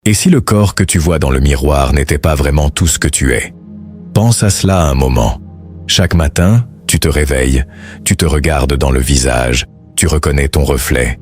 Et si le corps que tu vois dans le miroir n'était pas vraiment tout ce que tu es? Pense à cela un moment. Chaque matin, tu te réveilles, tu te regardes dans le visage, tu reconnais ton reflet.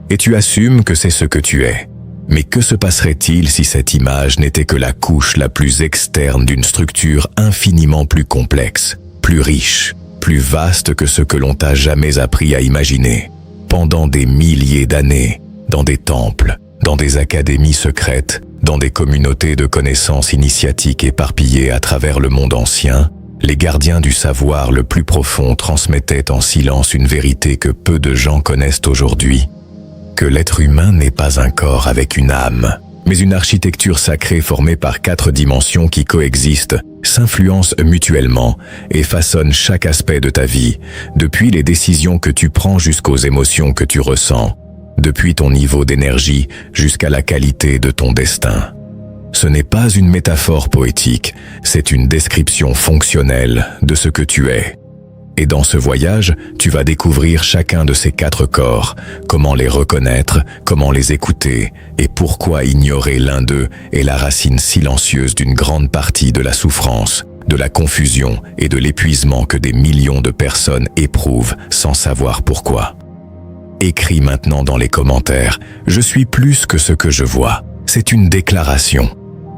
Et tu assumes que c'est ce que tu es. Mais que se passerait-il si cette image n'était que la couche la plus externe d'une structure infiniment plus complexe, plus riche, plus vaste que ce que l'on t'a jamais appris à imaginer? Pendant des milliers d'années, dans des temples, dans des académies secrètes, dans des communautés de connaissances initiatiques éparpillées à travers le monde ancien, les gardiens du savoir le plus profond transmettaient en silence une vérité que peu de gens connaissent aujourd'hui, que l'être humain n'est pas un corps avec une âme, mais une architecture sacrée formée par 4 dimensions qui coexistent, s'influencent mutuellement et façonnent chaque aspect de ta vie, depuis les décisions que tu prends jusqu'aux émotions que tu ressens, depuis ton niveau d'énergie jusqu'à la qualité de ton destin. Ce n'est pas une métaphore poétique, c'est une description fonctionnelle de ce que tu es. Et dans ce voyage, tu vas découvrir chacun de ces 4 corps, comment les reconnaître, comment les écouter, et pourquoi ignorer l'un d'eux est la racine silencieuse d'une grande partie de la souffrance, de la confusion et de l'épuisement que des millions de personnes éprouvent sans savoir pourquoi. Écris maintenant dans les commentaires « Je suis plus que ce que je vois ». C'est une déclaration,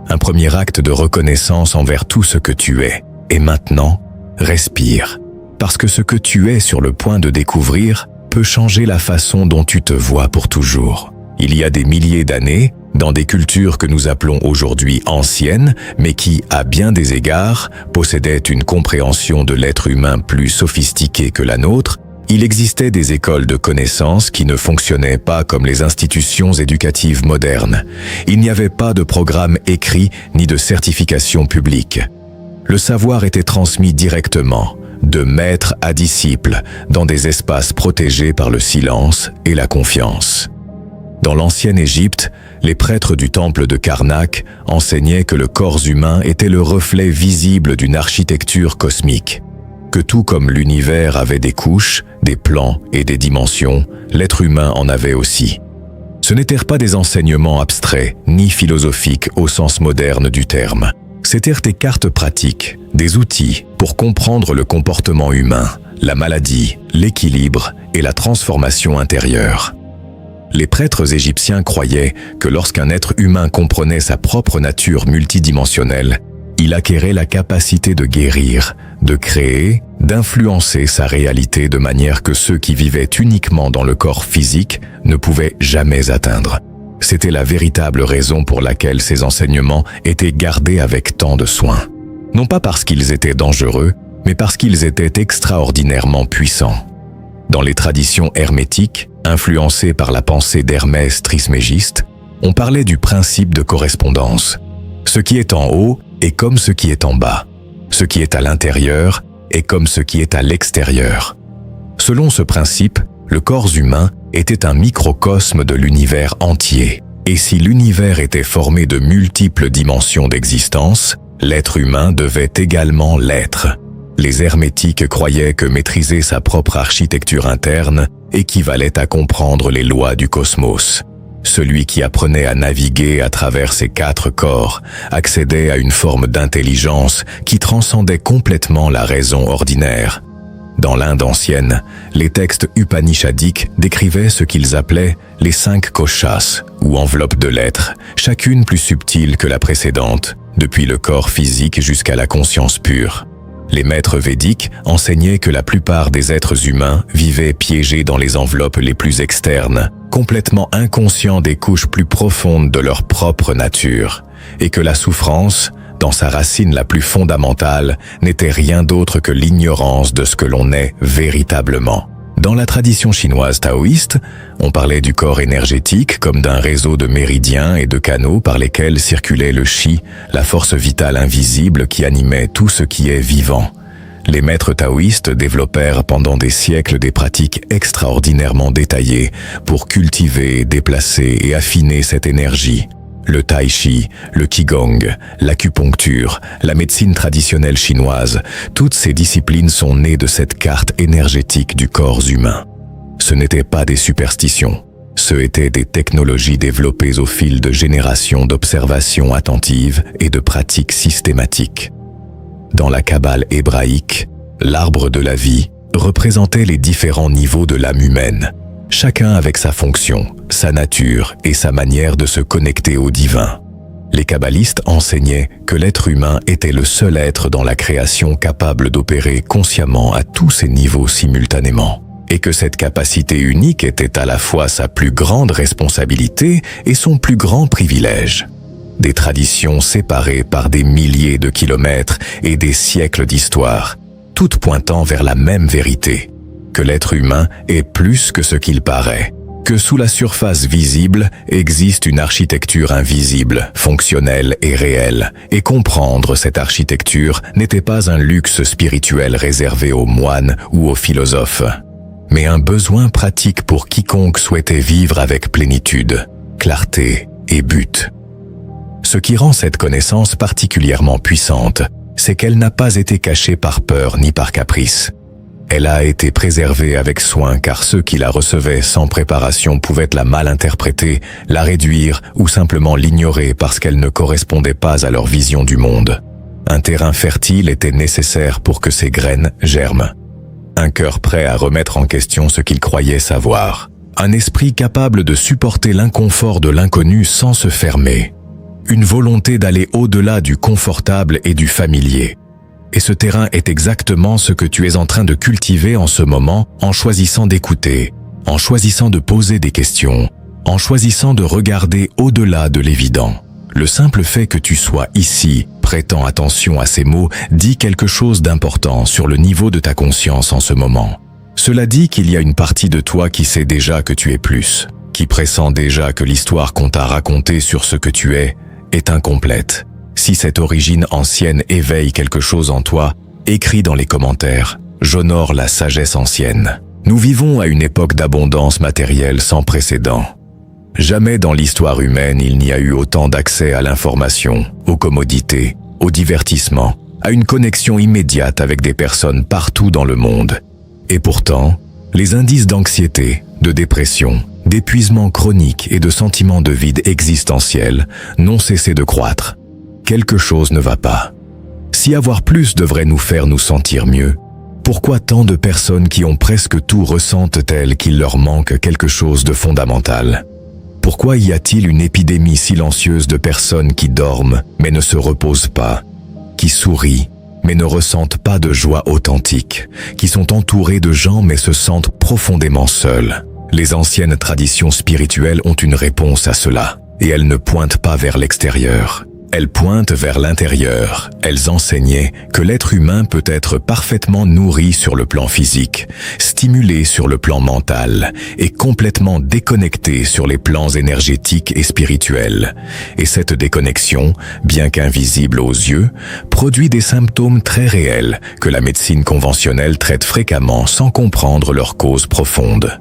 un premier acte de reconnaissance envers tout ce que tu es. Et maintenant, respire. Parce que ce que tu es sur le point de découvrir peut changer la façon dont tu te vois pour toujours. Il y a des milliers d'années, dans des cultures que nous appelons aujourd'hui anciennes, mais qui, à bien des égards, possédaient une compréhension de l'être humain plus sophistiquée que la nôtre, il existait des écoles de connaissances qui ne fonctionnaient pas comme les institutions éducatives modernes. Il n'y avait pas de programme écrit ni de certification publique. Le savoir était transmis directement, de maître à disciple, dans des espaces protégés par le silence et la confiance. Dans l'ancienne Égypte, les prêtres du temple de Karnak enseignaient que le corps humain était le reflet visible d'une architecture cosmique, que tout comme l'univers avait des couches, des plans et des dimensions, l'être humain en avait aussi. Ce n'étaient pas des enseignements abstraits, ni philosophiques au sens moderne du terme. C'étaient des cartes pratiques, des outils pour comprendre le comportement humain, la maladie, l'équilibre et la transformation intérieure. Les prêtres égyptiens croyaient que lorsqu'un être humain comprenait sa propre nature multidimensionnelle, il acquérait la capacité de guérir, de créer, d'influencer sa réalité de manière que ceux qui vivaient uniquement dans le corps physique ne pouvaient jamais atteindre. C'était la véritable raison pour laquelle ces enseignements étaient gardés avec tant de soin. Non pas parce qu'ils étaient dangereux, mais parce qu'ils étaient extraordinairement puissants. Dans les traditions hermétiques, influencées par la pensée d'Hermès Trismégiste, on parlait du principe de correspondance. Ce qui est en haut est comme ce qui est en bas. Ce qui est à l'intérieur est comme ce qui est à l'extérieur. Selon ce principe, le corps humain était un microcosme de l'univers entier. Et si l'univers était formé de multiples dimensions d'existence, l'être humain devait également l'être. Les hermétiques croyaient que maîtriser sa propre architecture interne équivalait à comprendre les lois du cosmos. Celui qui apprenait à naviguer à travers ces 4 corps accédait à une forme d'intelligence qui transcendait complètement la raison ordinaire. Dans l'Inde ancienne, les textes upanishadiques décrivaient ce qu'ils appelaient les 5 koshas, ou enveloppes de l'être, chacune plus subtile que la précédente, depuis le corps physique jusqu'à la conscience pure. Les maîtres védiques enseignaient que la plupart des êtres humains vivaient piégés dans les enveloppes les plus externes, complètement inconscients des couches plus profondes de leur propre nature, et que la souffrance, dans sa racine la plus fondamentale, n'était rien d'autre que l'ignorance de ce que l'on est véritablement. Dans la tradition chinoise taoïste, on parlait du corps énergétique comme d'un réseau de méridiens et de canaux par lesquels circulait le chi, la force vitale invisible qui animait tout ce qui est vivant. Les maîtres taoïstes développèrent pendant des siècles des pratiques extraordinairement détaillées pour cultiver, déplacer et affiner cette énergie. Le tai chi, le qigong, l'acupuncture, la médecine traditionnelle chinoise, toutes ces disciplines sont nées de cette carte énergétique du corps humain. Ce n'étaient pas des superstitions. Ce étaient des technologies développées au fil de générations d'observations attentives et de pratiques systématiques. Dans la Kabbale hébraïque, l'arbre de la vie représentait les différents niveaux de l'âme humaine, chacun avec sa fonction, sa nature et sa manière de se connecter au divin. Les kabbalistes enseignaient que l'être humain était le seul être dans la création capable d'opérer consciemment à tous ces niveaux simultanément, et que cette capacité unique était à la fois sa plus grande responsabilité et son plus grand privilège. Des traditions séparées par des milliers de kilomètres et des siècles d'histoire, toutes pointant vers la même vérité, que l'être humain est plus que ce qu'il paraît, que sous la surface visible existe une architecture invisible, fonctionnelle et réelle, et comprendre cette architecture n'était pas un luxe spirituel réservé aux moines ou aux philosophes, mais un besoin pratique pour quiconque souhaitait vivre avec plénitude, clarté et but. Ce qui rend cette connaissance particulièrement puissante, c'est qu'elle n'a pas été cachée par peur ni par caprice. Elle a été préservée avec soin car ceux qui la recevaient sans préparation pouvaient la mal interpréter, la réduire ou simplement l'ignorer parce qu'elle ne correspondait pas à leur vision du monde. Un terrain fertile était nécessaire pour que ces graines germent. Un cœur prêt à remettre en question ce qu'il croyait savoir. Un esprit capable de supporter l'inconfort de l'inconnu sans se fermer. Une volonté d'aller au-delà du confortable et du familier. Et ce terrain est exactement ce que tu es en train de cultiver en ce moment en choisissant d'écouter, en choisissant de poser des questions, en choisissant de regarder au-delà de l'évident. Le simple fait que tu sois ici, prêtant attention à ces mots, dit quelque chose d'important sur le niveau de ta conscience en ce moment. Cela dit qu'il y a une partie de toi qui sait déjà que tu es plus, qui pressent déjà que l'histoire qu'on t'a racontée sur ce que tu es est incomplète. Si cette origine ancienne éveille quelque chose en toi, écris dans les commentaires « J'honore la sagesse ancienne ». Nous vivons à une époque d'abondance matérielle sans précédent. Jamais dans l'histoire humaine il n'y a eu autant d'accès à l'information, aux commodités, au divertissement, à une connexion immédiate avec des personnes partout dans le monde. Et pourtant, les indices d'anxiété, de dépression, d'épuisement chronique et de sentiments de vide existentiel n'ont cessé de croître. Quelque chose ne va pas. Si avoir plus devrait nous faire nous sentir mieux, pourquoi tant de personnes qui ont presque tout ressentent-elles qu'il leur manque quelque chose de fondamental? Pourquoi y a-t-il une épidémie silencieuse de personnes qui dorment mais ne se reposent pas, qui sourient mais ne ressentent pas de joie authentique, qui sont entourées de gens mais se sentent profondément seules? Les anciennes traditions spirituelles ont une réponse à cela, et elles ne pointent pas vers l'extérieur. Elles pointent vers l'intérieur. Elles enseignaient que l'être humain peut être parfaitement nourri sur le plan physique, stimulé sur le plan mental et complètement déconnecté sur les plans énergétiques et spirituels. Et cette déconnexion, bien qu'invisible aux yeux, produit des symptômes très réels que la médecine conventionnelle traite fréquemment sans comprendre leur cause profonde.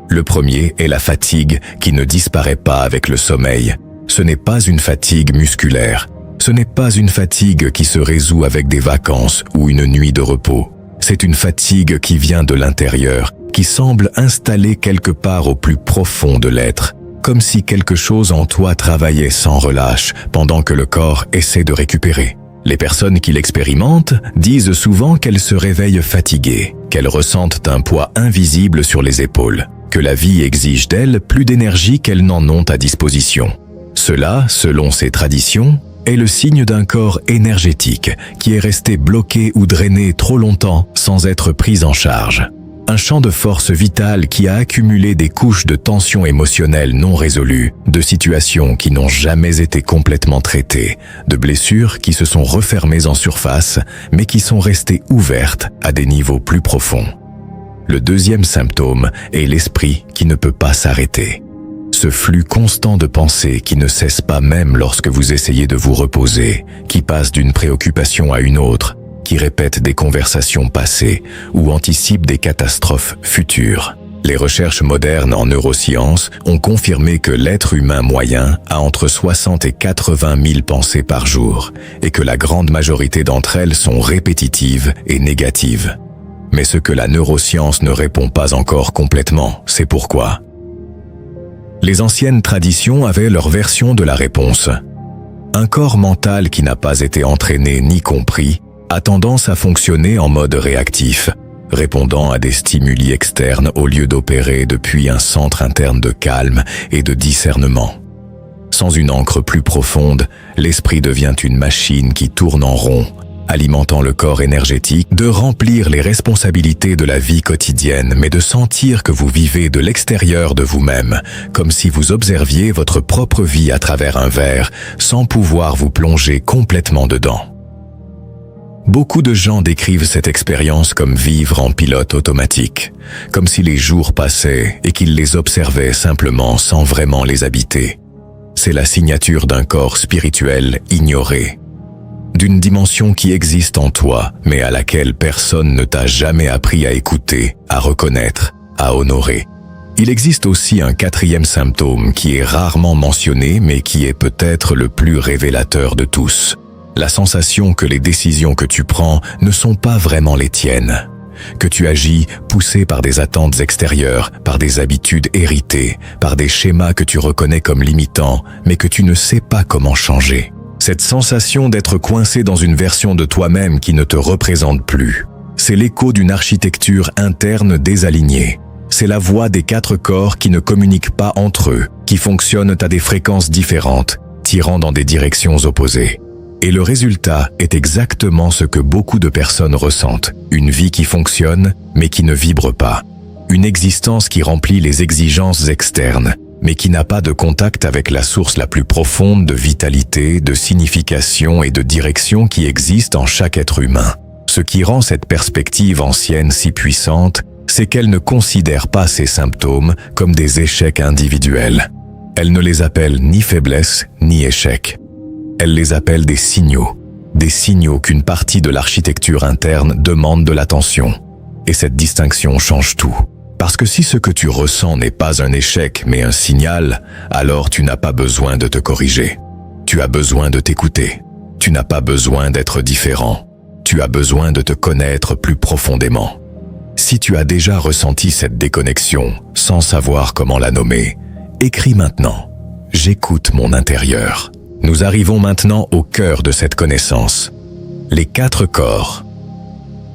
Le premier est la fatigue qui ne disparaît pas avec le sommeil. Ce n'est pas une fatigue musculaire. Ce n'est pas une fatigue qui se résout avec des vacances ou une nuit de repos. C'est une fatigue qui vient de l'intérieur, qui semble installée quelque part au plus profond de l'être, comme si quelque chose en toi travaillait sans relâche pendant que le corps essaie de récupérer. Les personnes qui l'expérimentent disent souvent qu'elles se réveillent fatiguées, qu'elles ressentent un poids invisible sur les épaules, que la vie exige d'elles plus d'énergie qu'elles n'en ont à disposition. Cela, selon ces traditions, est le signe d'un corps énergétique qui est resté bloqué ou drainé trop longtemps sans être pris en charge. Un champ de force vitale qui a accumulé des couches de tensions émotionnelles non résolues, de situations qui n'ont jamais été complètement traitées, de blessures qui se sont refermées en surface mais qui sont restées ouvertes à des niveaux plus profonds. Le deuxième symptôme est l'esprit qui ne peut pas s'arrêter. Ce flux constant de pensées qui ne cesse pas même lorsque vous essayez de vous reposer, qui passe d'une préoccupation à une autre, qui répète des conversations passées ou anticipe des catastrophes futures. Les recherches modernes en neurosciences ont confirmé que l'être humain moyen a entre 60 et 80 000 pensées par jour et que la grande majorité d'entre elles sont répétitives et négatives. Mais ce que la neuroscience ne répond pas encore complètement, c'est pourquoi. Les anciennes traditions avaient leur version de la réponse. Un corps mental qui n'a pas été entraîné ni compris a tendance à fonctionner en mode réactif, répondant à des stimuli externes au lieu d'opérer depuis un centre interne de calme et de discernement. Sans une ancre plus profonde, l'esprit devient une machine qui tourne en rond, alimentant le corps énergétique de remplir les responsabilités de la vie quotidienne, mais de sentir que vous vivez de l'extérieur de vous-même, comme si vous observiez votre propre vie à travers un verre, sans pouvoir vous plonger complètement dedans. Beaucoup de gens décrivent cette expérience comme vivre en pilote automatique, comme si les jours passaient et qu'ils les observaient simplement sans vraiment les habiter. C'est la signature d'un corps spirituel ignoré, d'une dimension qui existe en toi, mais à laquelle personne ne t'a jamais appris à écouter, à reconnaître, à honorer. Il existe aussi un quatrième symptôme qui est rarement mentionné, mais qui est peut-être le plus révélateur de tous. La sensation que les décisions que tu prends ne sont pas vraiment les tiennes, que tu agis poussé par des attentes extérieures, par des habitudes héritées, par des schémas que tu reconnais comme limitants, mais que tu ne sais pas comment changer. Cette sensation d'être coincé dans une version de toi-même qui ne te représente plus, c'est l'écho d'une architecture interne désalignée. C'est la voix des 4 corps qui ne communiquent pas entre eux, qui fonctionnent à des fréquences différentes, tirant dans des directions opposées. Et le résultat est exactement ce que beaucoup de personnes ressentent. Une vie qui fonctionne, mais qui ne vibre pas. Une existence qui remplit les exigences externes, mais qui n'a pas de contact avec la source la plus profonde de vitalité, de signification et de direction qui existe en chaque être humain. Ce qui rend cette perspective ancienne si puissante, c'est qu'elle ne considère pas ces symptômes comme des échecs individuels. Elle ne les appelle ni faiblesse, ni échecs. Elle les appelle des signaux qu'une partie de l'architecture interne demande de l'attention. Et cette distinction change tout. Parce que si ce que tu ressens n'est pas un échec mais un signal, alors tu n'as pas besoin de te corriger. Tu as besoin de t'écouter. Tu n'as pas besoin d'être différent. Tu as besoin de te connaître plus profondément. Si tu as déjà ressenti cette déconnexion sans savoir comment la nommer, écris maintenant « J'écoute mon intérieur ». Nous arrivons maintenant au cœur de cette connaissance. Les 4 corps.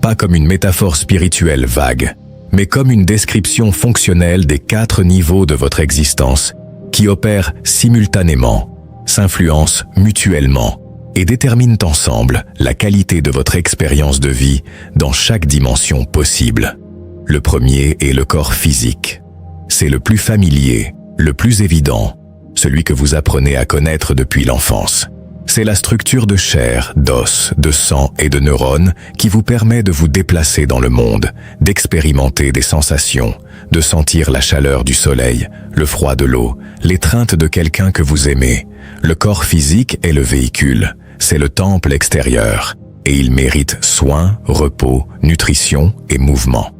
Pas comme une métaphore spirituelle vague, mais comme une description fonctionnelle des 4 niveaux de votre existence, qui opèrent simultanément, s'influencent mutuellement et déterminent ensemble la qualité de votre expérience de vie dans chaque dimension possible. Le premier est le corps physique. C'est le plus familier, le plus évident, celui que vous apprenez à connaître depuis l'enfance. C'est la structure de chair, d'os, de sang et de neurones qui vous permet de vous déplacer dans le monde, d'expérimenter des sensations, de sentir la chaleur du soleil, le froid de l'eau, l'étreinte de quelqu'un que vous aimez. Le corps physique est le véhicule, c'est le temple extérieur, et il mérite soin, repos, nutrition et mouvement.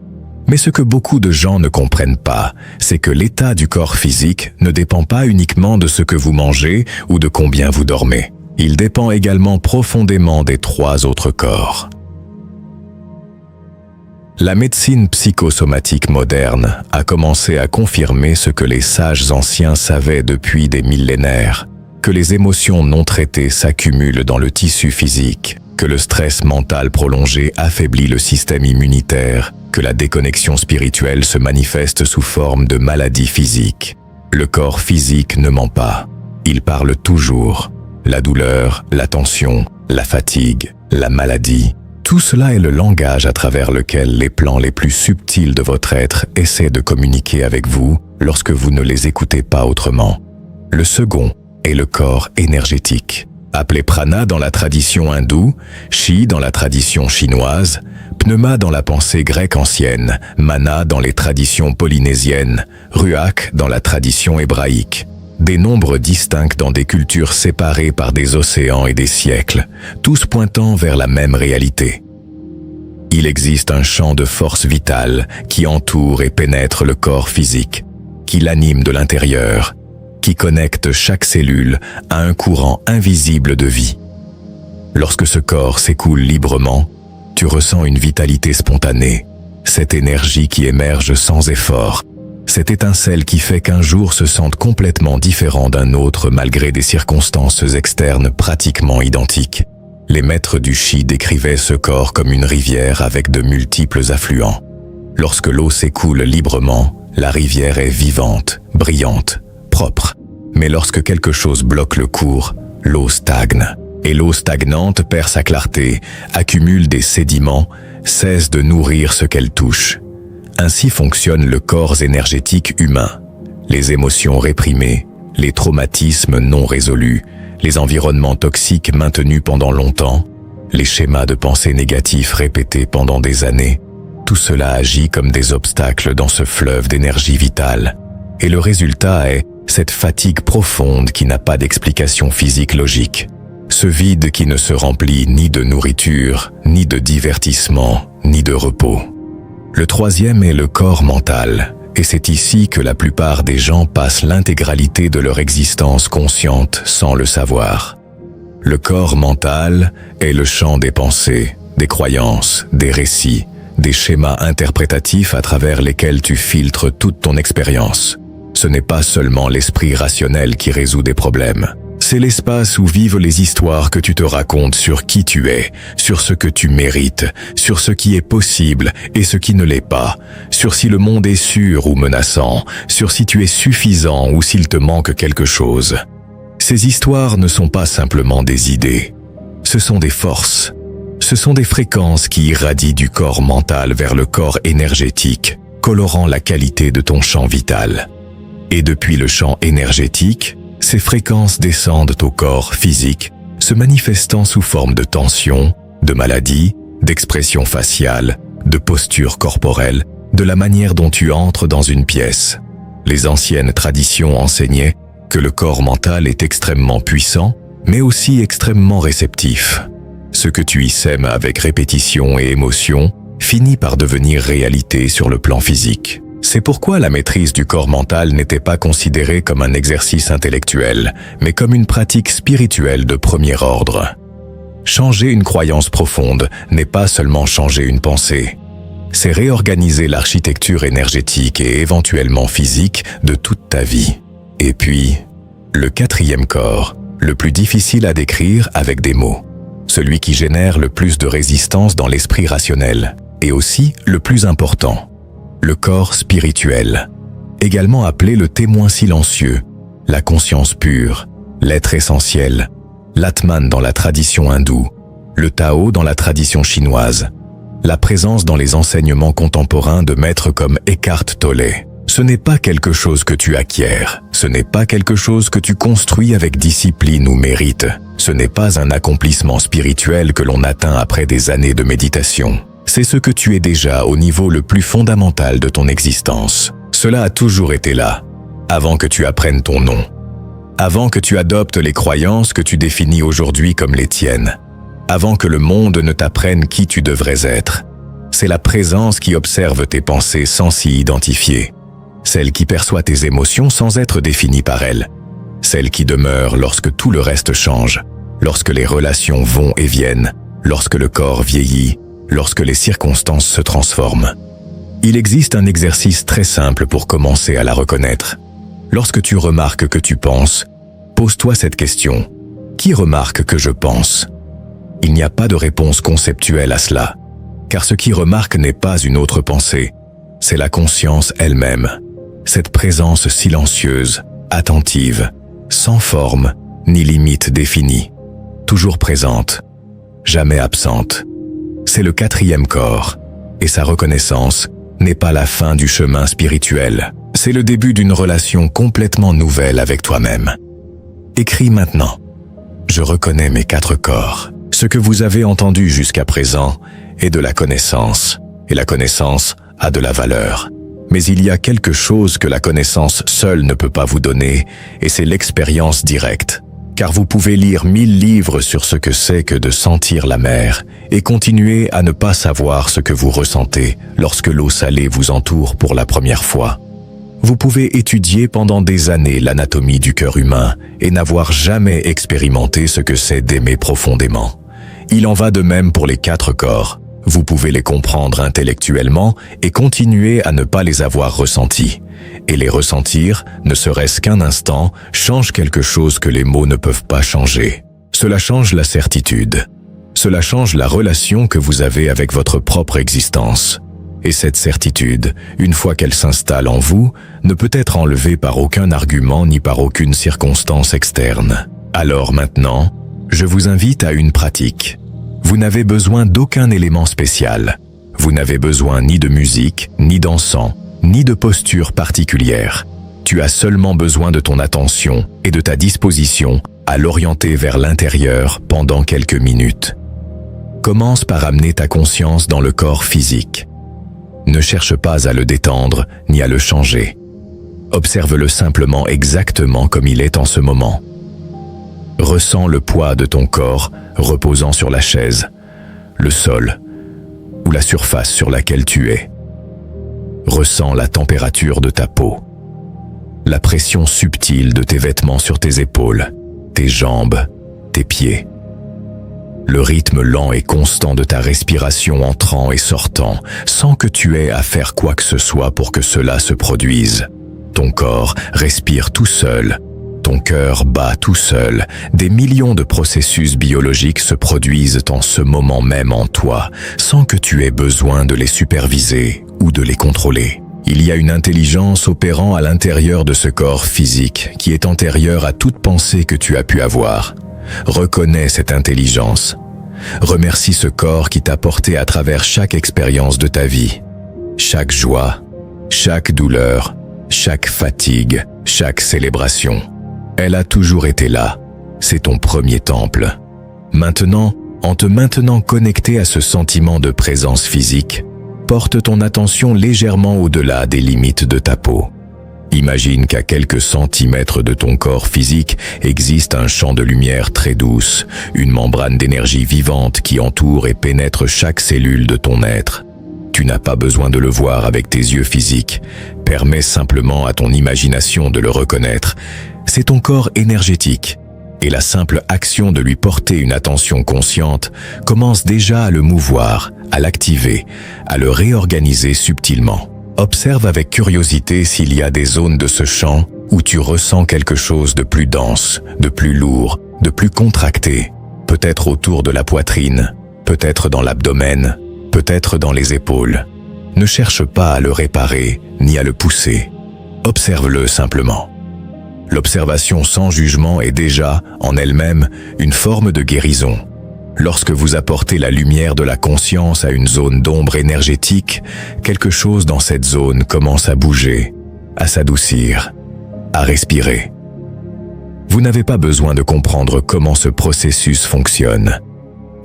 Mais ce que beaucoup de gens ne comprennent pas, c'est que l'état du corps physique ne dépend pas uniquement de ce que vous mangez ou de combien vous dormez. Il dépend également profondément des 3 autres corps. La médecine psychosomatique moderne a commencé à confirmer ce que les sages anciens savaient depuis des millénaires, que les émotions non traitées s'accumulent dans le tissu physique, que le stress mental prolongé affaiblit le système immunitaire, que la déconnexion spirituelle se manifeste sous forme de maladies physiques. Le corps physique ne ment pas. Il parle toujours. La douleur, la tension, la fatigue, la maladie, tout cela est le langage à travers lequel les plans les plus subtils de votre être essaient de communiquer avec vous lorsque vous ne les écoutez pas autrement. Le second est le corps énergétique. Appelé prana dans la tradition hindoue, chi dans la tradition chinoise, pneuma dans la pensée grecque ancienne, mana dans les traditions polynésiennes, ruach dans la tradition hébraïque. Des nombres distincts dans des cultures séparées par des océans et des siècles, tous pointant vers la même réalité. Il existe un champ de force vitale qui entoure et pénètre le corps physique, qui l'anime de l'intérieur, qui connecte chaque cellule à un courant invisible de vie. Lorsque ce corps s'écoule librement, tu ressens une vitalité spontanée, cette énergie qui émerge sans effort, Cette étincelle qui fait qu'un jour se sente complètement différent d'un autre malgré des circonstances externes pratiquement identiques. Les maîtres du Chi décrivaient ce corps comme une rivière avec de multiples affluents. Lorsque l'eau s'écoule librement, la rivière est vivante, brillante, propre. Mais lorsque quelque chose bloque le cours, l'eau stagne. Et l'eau stagnante perd sa clarté, accumule des sédiments, cesse de nourrir ce qu'elle touche. Ainsi fonctionne le corps énergétique humain. Les émotions réprimées, les traumatismes non résolus, les environnements toxiques maintenus pendant longtemps, les schémas de pensée négatifs répétés pendant des années, tout cela agit comme des obstacles dans ce fleuve d'énergie vitale. Et le résultat est cette fatigue profonde qui n'a pas d'explication physique logique. Ce vide qui ne se remplit ni de nourriture, ni de divertissement, ni de repos. Le troisième est le corps mental, et c'est ici que la plupart des gens passent l'intégralité de leur existence consciente sans le savoir. Le corps mental est le champ des pensées, des croyances, des récits, des schémas interprétatifs à travers lesquels tu filtres toute ton expérience. Ce n'est pas seulement l'esprit rationnel qui résout des problèmes. C'est l'espace où vivent les histoires que tu te racontes sur qui tu es, sur ce que tu mérites, sur ce qui est possible et ce qui ne l'est pas, sur si le monde est sûr ou menaçant, sur si tu es suffisant ou s'il te manque quelque chose. Ces histoires ne sont pas simplement des idées, ce sont des forces. Ce sont des fréquences qui irradient du corps mental vers le corps énergétique, colorant la qualité de ton champ vital. Et depuis le champ énergétique, ces fréquences descendent au corps physique, se manifestant sous forme de tension, de maladie, d'expression faciale, de posture corporelle, de la manière dont tu entres dans une pièce. Les anciennes traditions enseignaient que le corps mental est extrêmement puissant, mais aussi extrêmement réceptif. Ce que tu y sèmes avec répétition et émotion finit par devenir réalité sur le plan physique. C'est pourquoi la maîtrise du corps mental n'était pas considérée comme un exercice intellectuel, mais comme une pratique spirituelle de premier ordre. Changer une croyance profonde n'est pas seulement changer une pensée. C'est réorganiser l'architecture énergétique et éventuellement physique de toute ta vie. Et puis, le quatrième corps, le plus difficile à décrire avec des mots. Celui qui génère le plus de résistance dans l'esprit rationnel, et aussi le plus important. Le corps spirituel, également appelé le témoin silencieux, la conscience pure, l'être essentiel, l'Atman dans la tradition hindoue, le Tao dans la tradition chinoise, la présence dans les enseignements contemporains de maîtres comme Eckhart Tolle. Ce n'est pas quelque chose que tu acquiers, ce n'est pas quelque chose que tu construis avec discipline ou mérite, ce n'est pas un accomplissement spirituel que l'on atteint après des années de méditation. C'est ce que tu es déjà au niveau le plus fondamental de ton existence. Cela a toujours été là, avant que tu apprennes ton nom, avant que tu adoptes les croyances que tu définis aujourd'hui comme les tiennes, avant que le monde ne t'apprenne qui tu devrais être. C'est la présence qui observe tes pensées sans s'y identifier, celle qui perçoit tes émotions sans être définie par elles, celle qui demeure lorsque tout le reste change, lorsque les relations vont et viennent, lorsque le corps vieillit, lorsque les circonstances se transforment. Il existe un exercice très simple pour commencer à la reconnaître. Lorsque tu remarques que tu penses, pose-toi cette question. Qui remarque que je pense? Il n'y a pas de réponse conceptuelle à cela, car ce qui remarque n'est pas une autre pensée, c'est la conscience elle-même, cette présence silencieuse, attentive, sans forme ni limite définie, toujours présente, jamais absente. C'est le quatrième corps, et sa reconnaissance n'est pas la fin du chemin spirituel, c'est le début d'une relation complètement nouvelle avec toi-même. Écris maintenant. Je reconnais mes 4 corps. Ce que vous avez entendu jusqu'à présent est de la connaissance, et la connaissance a de la valeur. Mais il y a quelque chose que la connaissance seule ne peut pas vous donner, et c'est l'expérience directe. Car vous pouvez lire 1000 livres sur ce que c'est que de sentir la mer et continuer à ne pas savoir ce que vous ressentez lorsque l'eau salée vous entoure pour la première fois. Vous pouvez étudier pendant des années l'anatomie du cœur humain et n'avoir jamais expérimenté ce que c'est d'aimer profondément. Il en va de même pour les 4 corps. Vous pouvez les comprendre intellectuellement et continuer à ne pas les avoir ressentis. Et les ressentir, ne serait-ce qu'un instant, change quelque chose que les mots ne peuvent pas changer. Cela change la certitude. Cela change la relation que vous avez avec votre propre existence. Et cette certitude, une fois qu'elle s'installe en vous, ne peut être enlevée par aucun argument ni par aucune circonstance externe. Alors maintenant, je vous invite à une pratique. Vous n'avez besoin d'aucun élément spécial. Vous n'avez besoin ni de musique, ni d'encens, ni de posture particulière. Tu as seulement besoin de ton attention et de ta disposition à l'orienter vers l'intérieur pendant quelques minutes. Commence par amener ta conscience dans le corps physique. Ne cherche pas à le détendre ni à le changer. Observe-le simplement exactement comme il est en ce moment. Ressens le poids de ton corps reposant sur la chaise, le sol ou la surface sur laquelle tu es. Ressens la température de ta peau, la pression subtile de tes vêtements sur tes épaules, tes jambes, tes pieds. Le rythme lent et constant de ta respiration entrant et sortant, sans que tu aies à faire quoi que ce soit pour que cela se produise. Ton corps respire tout seul, ton cœur bat tout seul, des millions de processus biologiques se produisent en ce moment même en toi, sans que tu aies besoin de les superviser ou de les contrôler. Il y a une intelligence opérant à l'intérieur de ce corps physique qui est antérieure à toute pensée que tu as pu avoir. Reconnais cette intelligence. Remercie ce corps qui t'a porté à travers chaque expérience de ta vie. Chaque joie, chaque douleur, chaque fatigue, chaque célébration. Elle a toujours été là. C'est ton premier temple. Maintenant, en te maintenant connecté à ce sentiment de présence physique, porte ton attention légèrement au-delà des limites de ta peau. Imagine qu'à quelques centimètres de ton corps physique existe un champ de lumière très douce, une membrane d'énergie vivante qui entoure et pénètre chaque cellule de ton être. Tu n'as pas besoin de le voir avec tes yeux physiques. Permets simplement à ton imagination de le reconnaître. C'est ton corps énergétique. Et la simple action de lui porter une attention consciente commence déjà à le mouvoir, à l'activer, à le réorganiser subtilement. Observe avec curiosité s'il y a des zones de ce champ où tu ressens quelque chose de plus dense, de plus lourd, de plus contracté, peut-être autour de la poitrine, peut-être dans l'abdomen, peut-être dans les épaules. Ne cherche pas à le réparer, ni à le pousser. Observe-le simplement. L'observation sans jugement est déjà, en elle-même, une forme de guérison. Lorsque vous apportez la lumière de la conscience à une zone d'ombre énergétique, quelque chose dans cette zone commence à bouger, à s'adoucir, à respirer. Vous n'avez pas besoin de comprendre comment ce processus fonctionne.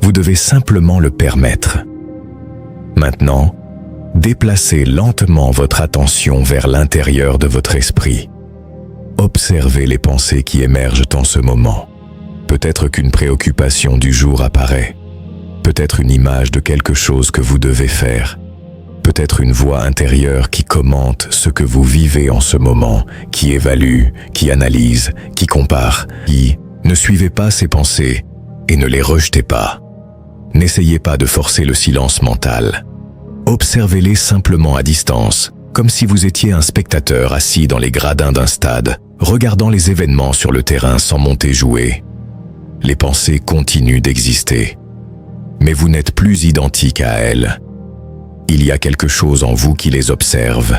Vous devez simplement le permettre. Maintenant, déplacez lentement votre attention vers l'intérieur de votre esprit. Observez les pensées qui émergent en ce moment. Peut-être qu'une préoccupation du jour apparaît. Peut-être une image de quelque chose que vous devez faire. Peut-être une voix intérieure qui commente ce que vous vivez en ce moment, qui évalue, qui analyse, qui compare. Ne suivez pas ces pensées et ne les rejetez pas. N'essayez pas de forcer le silence mental. Observez-les simplement à distance, comme si vous étiez un spectateur assis dans les gradins d'un stade, regardant les événements sur le terrain sans monter jouer. Les pensées continuent d'exister, mais vous n'êtes plus identique à elles. Il y a quelque chose en vous qui les observe,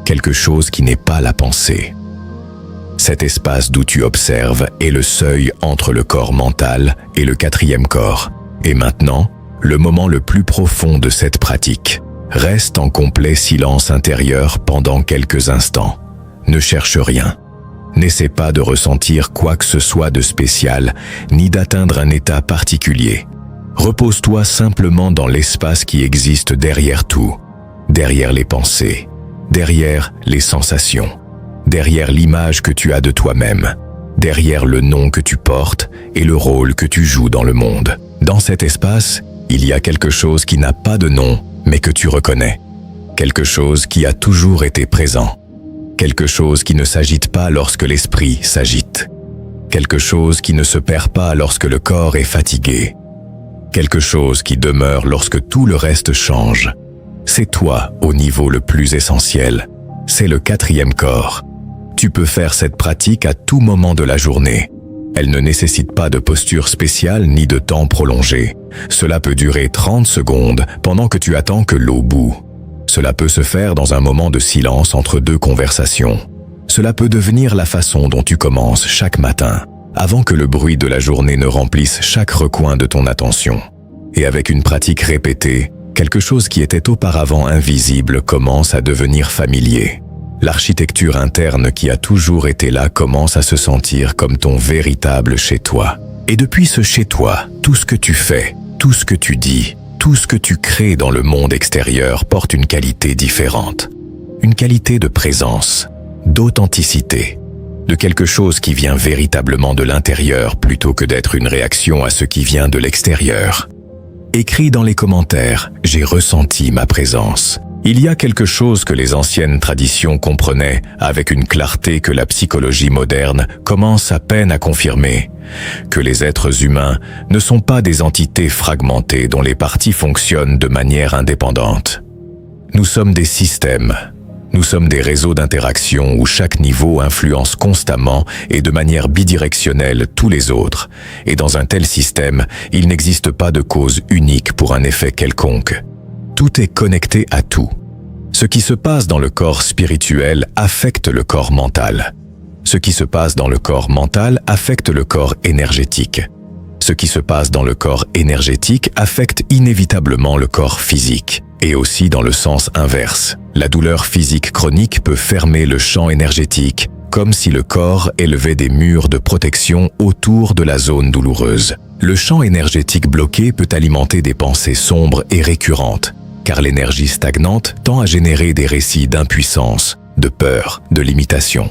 quelque chose qui n'est pas la pensée. Cet espace d'où tu observes est le seuil entre le corps mental et le quatrième corps. Et maintenant, le moment le plus profond de cette pratique. Reste en complet silence intérieur pendant quelques instants. Ne cherche rien. N'essaie pas de ressentir quoi que ce soit de spécial, ni d'atteindre un état particulier. Repose-toi simplement dans l'espace qui existe derrière tout, derrière les pensées, derrière les sensations, derrière l'image que tu as de toi-même, derrière le nom que tu portes et le rôle que tu joues dans le monde. Dans cet espace, il y a quelque chose qui n'a pas de nom, mais que tu reconnais. Quelque chose qui a toujours été présent. Quelque chose qui ne s'agite pas lorsque l'esprit s'agite. Quelque chose qui ne se perd pas lorsque le corps est fatigué. quelque chose qui demeure lorsque tout le reste change. C'est toi au niveau le plus essentiel. C'est le quatrième corps. Tu peux faire cette pratique à tout moment de la journée. Elle ne nécessite pas de posture spéciale ni de temps prolongé. Cela peut durer 30 secondes pendant que tu attends que l'eau bout. Cela peut se faire dans un moment de silence entre deux conversations. Cela peut devenir la façon dont tu commences chaque matin, avant que le bruit de la journée ne remplisse chaque recoin de ton attention. Et avec une pratique répétée, quelque chose qui était auparavant invisible commence à devenir familier. L'architecture interne qui a toujours été là commence à se sentir comme ton véritable chez-toi. Et depuis ce chez-toi, tout ce que tu fais, tout ce que tu dis, tout ce que tu crées dans le monde extérieur porte une qualité différente. Une qualité de présence, d'authenticité, de quelque chose qui vient véritablement de l'intérieur plutôt que d'être une réaction à ce qui vient de l'extérieur. Écris dans les commentaires « J'ai ressenti ma présence ». Il y a quelque chose que les anciennes traditions comprenaient avec une clarté que la psychologie moderne commence à peine à confirmer, que les êtres humains ne sont pas des entités fragmentées dont les parties fonctionnent de manière indépendante. Nous sommes des systèmes. Nous sommes des réseaux d'interaction où chaque niveau influence constamment et de manière bidirectionnelle tous les autres. Et dans un tel système, il n'existe pas de cause unique pour un effet quelconque. Tout est connecté à tout. Ce qui se passe dans le corps spirituel affecte le corps mental. Ce qui se passe dans le corps mental affecte le corps énergétique. Ce qui se passe dans le corps énergétique affecte inévitablement le corps physique. Et aussi dans le sens inverse. La douleur physique chronique peut fermer le champ énergétique, comme si le corps élevait des murs de protection autour de la zone douloureuse. Le champ énergétique bloqué peut alimenter des pensées sombres et récurrentes, car l'énergie stagnante tend à générer des récits d'impuissance, de peur, de limitation.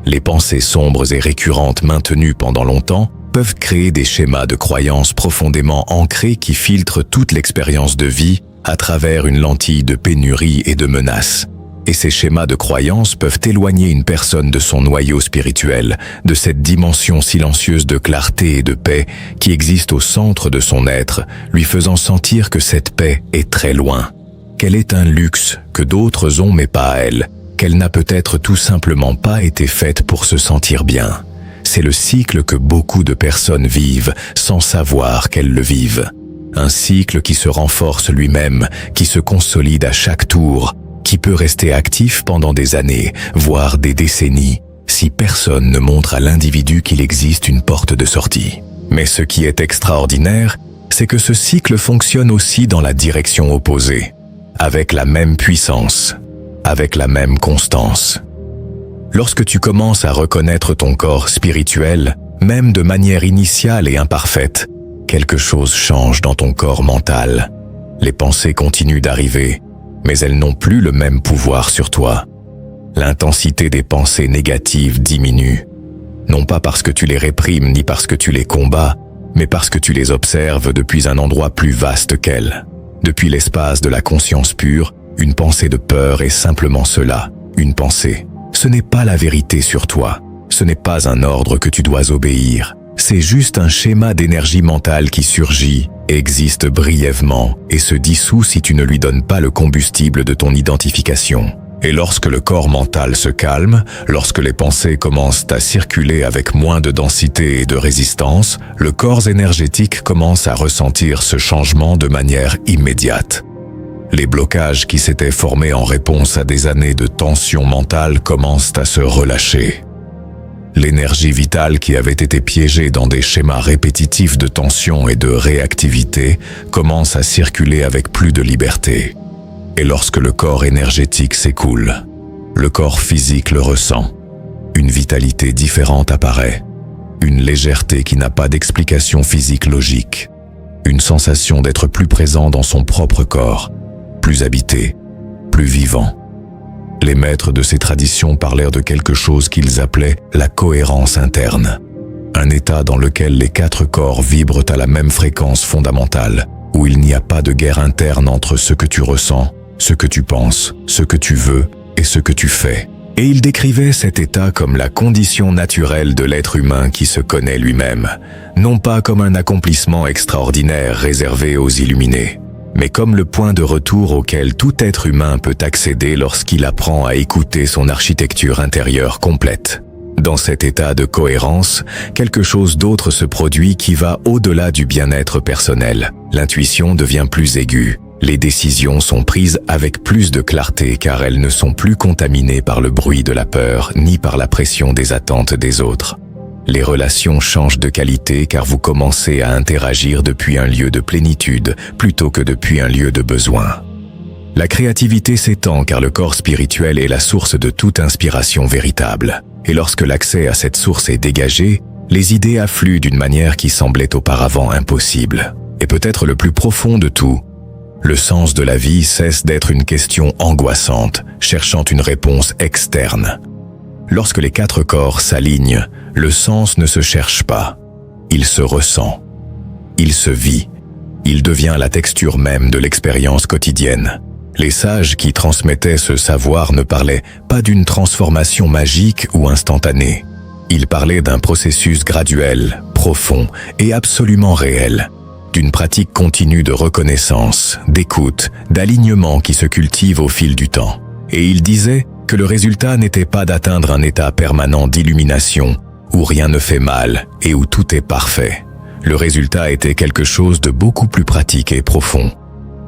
Les pensées sombres et récurrentes maintenues pendant longtemps peuvent créer des schémas de croyances profondément ancrés qui filtrent toute l'expérience de vie à travers une lentille de pénurie et de menaces. Et ces schémas de croyances peuvent éloigner une personne de son noyau spirituel, de cette dimension silencieuse de clarté et de paix qui existe au centre de son être, lui faisant sentir que cette paix est très loin, qu'elle est un luxe que d'autres ont mais pas elle, qu'elle n'a peut-être tout simplement pas été faite pour se sentir bien. C'est le cycle que beaucoup de personnes vivent sans savoir qu'elles le vivent. Un cycle qui se renforce lui-même, qui se consolide à chaque tour, qui peut rester actif pendant des années, voire des décennies, si personne ne montre à l'individu qu'il existe une porte de sortie. Mais ce qui est extraordinaire, c'est que ce cycle fonctionne aussi dans la direction opposée, avec la même puissance, avec la même constance. Lorsque tu commences à reconnaître ton corps spirituel, même de manière initiale et imparfaite, quelque chose change dans ton corps mental. Les pensées continuent d'arriver, mais elles n'ont plus le même pouvoir sur toi. L'intensité des pensées négatives diminue, non pas parce que tu les réprimes ni parce que tu les combats, mais parce que tu les observes depuis un endroit plus vaste qu'elles. Depuis l'espace de la conscience pure, une pensée de peur est simplement cela, une pensée. Ce n'est pas la vérité sur toi, ce n'est pas un ordre que tu dois obéir. C'est juste un schéma d'énergie mentale qui surgit, existe brièvement et se dissout si tu ne lui donnes pas le combustible de ton identification. Et lorsque le corps mental se calme, lorsque les pensées commencent à circuler avec moins de densité et de résistance, le corps énergétique commence à ressentir ce changement de manière immédiate. Les blocages qui s'étaient formés en réponse à des années de tension mentale commencent à se relâcher. L'énergie vitale qui avait été piégée dans des schémas répétitifs de tension et de réactivité commence à circuler avec plus de liberté. Et lorsque le corps énergétique s'écoule, le corps physique le ressent. Une vitalité différente apparaît, une légèreté qui n'a pas d'explication physique logique, une sensation d'être plus présent dans son propre corps, plus habité, plus vivant. Les maîtres de ces traditions parlèrent de quelque chose qu'ils appelaient la cohérence interne. Un état dans lequel les 4 corps vibrent à la même fréquence fondamentale, où il n'y a pas de guerre interne entre ce que tu ressens, ce que tu penses, ce que tu veux et ce que tu fais. Et il décrivait cet état comme la condition naturelle de l'être humain qui se connaît lui-même, non pas comme un accomplissement extraordinaire réservé aux illuminés, mais comme le point de retour auquel tout être humain peut accéder lorsqu'il apprend à écouter son architecture intérieure complète. Dans cet état de cohérence, quelque chose d'autre se produit qui va au-delà du bien-être personnel. L'intuition devient plus aiguë. Les décisions sont prises avec plus de clarté car elles ne sont plus contaminées par le bruit de la peur ni par la pression des attentes des autres. Les relations changent de qualité car vous commencez à interagir depuis un lieu de plénitude plutôt que depuis un lieu de besoin. La créativité s'étend car le corps spirituel est la source de toute inspiration véritable. Et lorsque l'accès à cette source est dégagé, les idées affluent d'une manière qui semblait auparavant impossible. Et peut-être le plus profond de tout, le sens de la vie cesse d'être une question angoissante, cherchant une réponse externe. Lorsque les 4 corps s'alignent, le sens ne se cherche pas. Il se ressent. Il se vit. Il devient la texture même de l'expérience quotidienne. Les sages qui transmettaient ce savoir ne parlaient pas d'une transformation magique ou instantanée. Ils parlaient d'un processus graduel, profond et absolument réel. D'une pratique continue de reconnaissance, d'écoute, d'alignement qui se cultive au fil du temps. Et il disait que le résultat n'était pas d'atteindre un état permanent d'illumination, où rien ne fait mal et où tout est parfait. Le résultat était quelque chose de beaucoup plus pratique et profond.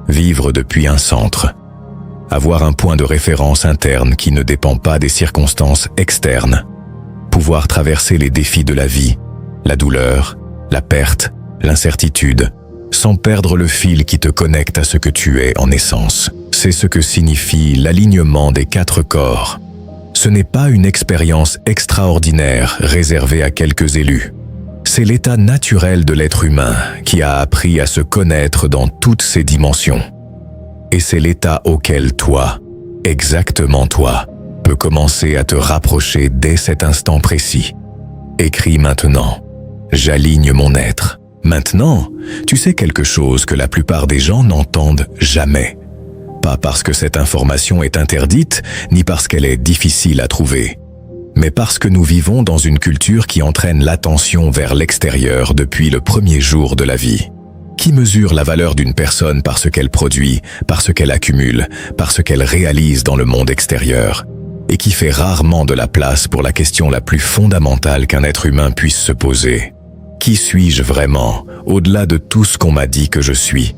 Vivre depuis un centre. Avoir un point de référence interne qui ne dépend pas des circonstances externes. Pouvoir traverser les défis de la vie, la douleur, la perte, l'incertitude, sans perdre le fil qui te connecte à ce que tu es en essence. C'est ce que signifie l'alignement des 4 corps. Ce n'est pas une expérience extraordinaire réservée à quelques élus. C'est l'état naturel de l'être humain qui a appris à se connaître dans toutes ses dimensions. Et c'est l'état auquel toi, exactement toi, peux commencer à te rapprocher dès cet instant précis. Écris maintenant. J'aligne mon être. Maintenant, tu sais quelque chose que la plupart des gens n'entendent jamais. Pas parce que cette information est interdite, ni parce qu'elle est difficile à trouver, mais parce que nous vivons dans une culture qui entraîne l'attention vers l'extérieur depuis le premier jour de la vie. Qui mesure la valeur d'une personne par ce qu'elle produit, par ce qu'elle accumule, par ce qu'elle réalise dans le monde extérieur, et qui fait rarement de la place pour la question la plus fondamentale qu'un être humain puisse se poser. Qui suis-je vraiment, au-delà de tout ce qu'on m'a dit que je suis?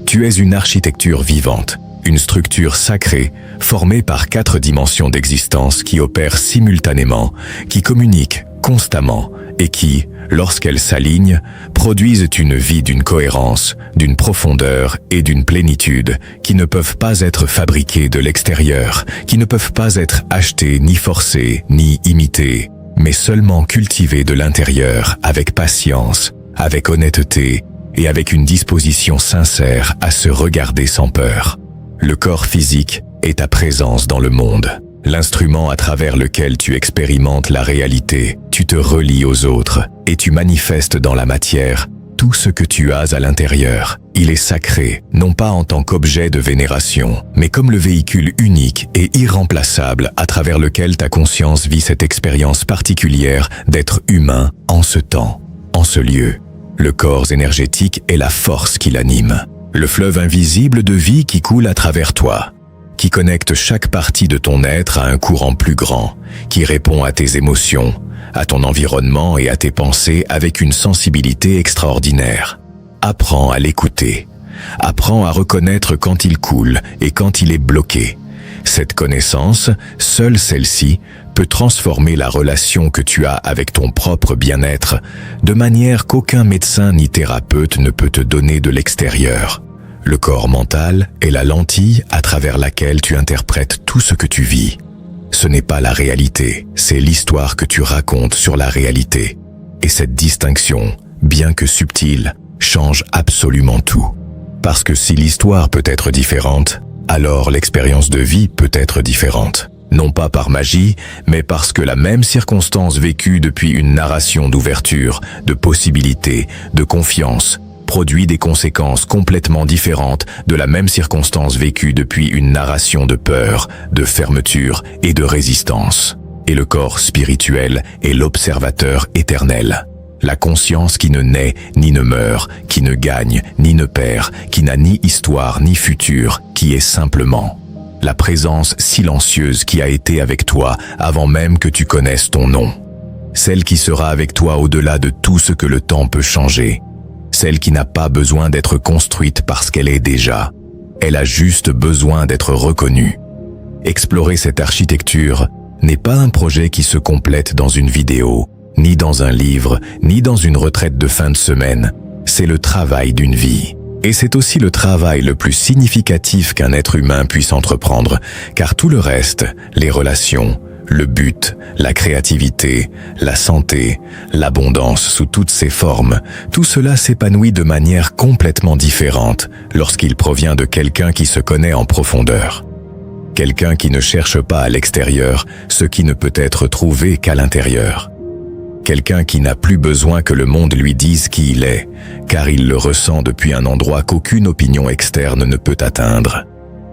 Tu es une architecture vivante, une structure sacrée, formée par 4 dimensions d'existence qui opèrent simultanément, qui communiquent constamment et qui, lorsqu'elles s'alignent, produisent une vie d'une cohérence, d'une profondeur et d'une plénitude qui ne peuvent pas être fabriquées de l'extérieur, qui ne peuvent pas être achetées ni forcées ni imitées, mais seulement cultivées de l'intérieur avec patience, avec honnêteté et avec une disposition sincère à se regarder sans peur. Le corps physique est ta présence dans le monde, l'instrument à travers lequel tu expérimentes la réalité, tu te relies aux autres et tu manifestes dans la matière tout ce que tu as à l'intérieur. Il est sacré, non pas en tant qu'objet de vénération, mais comme le véhicule unique et irremplaçable à travers lequel ta conscience vit cette expérience particulière d'être humain en ce temps, en ce lieu. Le corps énergétique est la force qui l'anime, le fleuve invisible de vie qui coule à travers toi, qui connecte chaque partie de ton être à un courant plus grand, qui répond à tes émotions, à ton environnement et à tes pensées avec une sensibilité extraordinaire. Apprends à l'écouter. Apprends à reconnaître quand il coule et quand il est bloqué. Cette connaissance, seule celle-ci, peut transformer la relation que tu as avec ton propre bien-être de manière qu'aucun médecin ni thérapeute ne peut te donner de l'extérieur. Le corps mental est la lentille à travers laquelle tu interprètes tout ce que tu vis. Ce n'est pas la réalité, c'est l'histoire que tu racontes sur la réalité. Et cette distinction, bien que subtile, change absolument tout. Parce que si l'histoire peut être différente, alors l'expérience de vie peut être différente. Non pas par magie, mais parce que la même circonstance vécue depuis une narration d'ouverture, de possibilité, de confiance, produit des conséquences complètement différentes de la même circonstance vécue depuis une narration de peur, de fermeture et de résistance. Et le corps spirituel est l'observateur éternel. La conscience qui ne naît ni ne meurt, qui ne gagne ni ne perd, qui n'a ni histoire ni futur, qui est simplement la présence silencieuse qui a été avec toi avant même que tu connaisses ton nom. Celle qui sera avec toi au-delà de tout ce que le temps peut changer. Celle qui n'a pas besoin d'être construite parce qu'elle est déjà. Elle a juste besoin d'être reconnue. Explorer cette architecture n'est pas un projet qui se complète dans une vidéo, ni dans un livre, ni dans une retraite de fin de semaine. C'est le travail d'une vie. Et c'est aussi le travail le plus significatif qu'un être humain puisse entreprendre, car tout le reste, les relations, le but, la créativité, la santé, l'abondance sous toutes ses formes, tout cela s'épanouit de manière complètement différente lorsqu'il provient de quelqu'un qui se connaît en profondeur. Quelqu'un qui ne cherche pas à l'extérieur ce qui ne peut être trouvé qu'à l'intérieur. Quelqu'un qui n'a plus besoin que le monde lui dise qui il est, car il le ressent depuis un endroit qu'aucune opinion externe ne peut atteindre.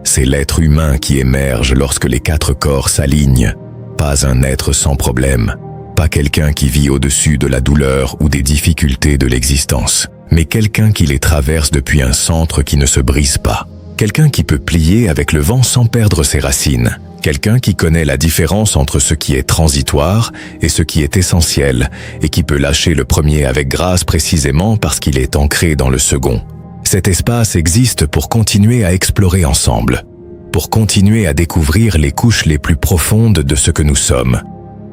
C'est l'être humain qui émerge lorsque les 4 corps s'alignent, pas un être sans problème, pas quelqu'un qui vit au-dessus de la douleur ou des difficultés de l'existence, mais quelqu'un qui les traverse depuis un centre qui ne se brise pas. Quelqu'un qui peut plier avec le vent sans perdre ses racines. Quelqu'un qui connaît la différence entre ce qui est transitoire et ce qui est essentiel, et qui peut lâcher le premier avec grâce précisément parce qu'il est ancré dans le second. Cet espace existe pour continuer à explorer ensemble, pour continuer à découvrir les couches les plus profondes de ce que nous sommes,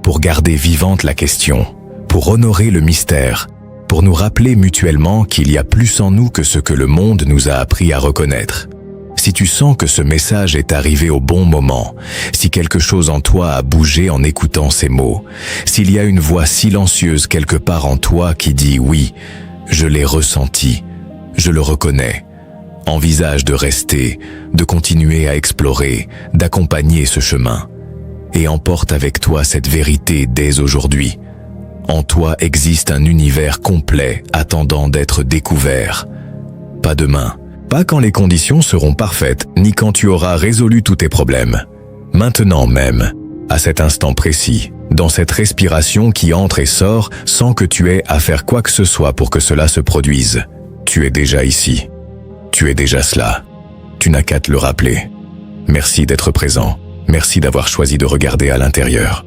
pour garder vivante la question, pour honorer le mystère, pour nous rappeler mutuellement qu'il y a plus en nous que ce que le monde nous a appris à reconnaître. Si tu sens que ce message est arrivé au bon moment, si quelque chose en toi a bougé en écoutant ces mots, s'il y a une voix silencieuse quelque part en toi qui dit « oui, je l'ai ressenti, je le reconnais », envisage de rester, de continuer à explorer, d'accompagner ce chemin. Et emporte avec toi cette vérité dès aujourd'hui. En toi existe un univers complet attendant d'être découvert. Pas demain. Pas quand les conditions seront parfaites, ni quand tu auras résolu tous tes problèmes. Maintenant même, à cet instant précis, dans cette respiration qui entre et sort sans que tu aies à faire quoi que ce soit pour que cela se produise. Tu es déjà ici. Tu es déjà cela. Tu n'as qu'à te le rappeler. Merci d'être présent. Merci d'avoir choisi de regarder à l'intérieur.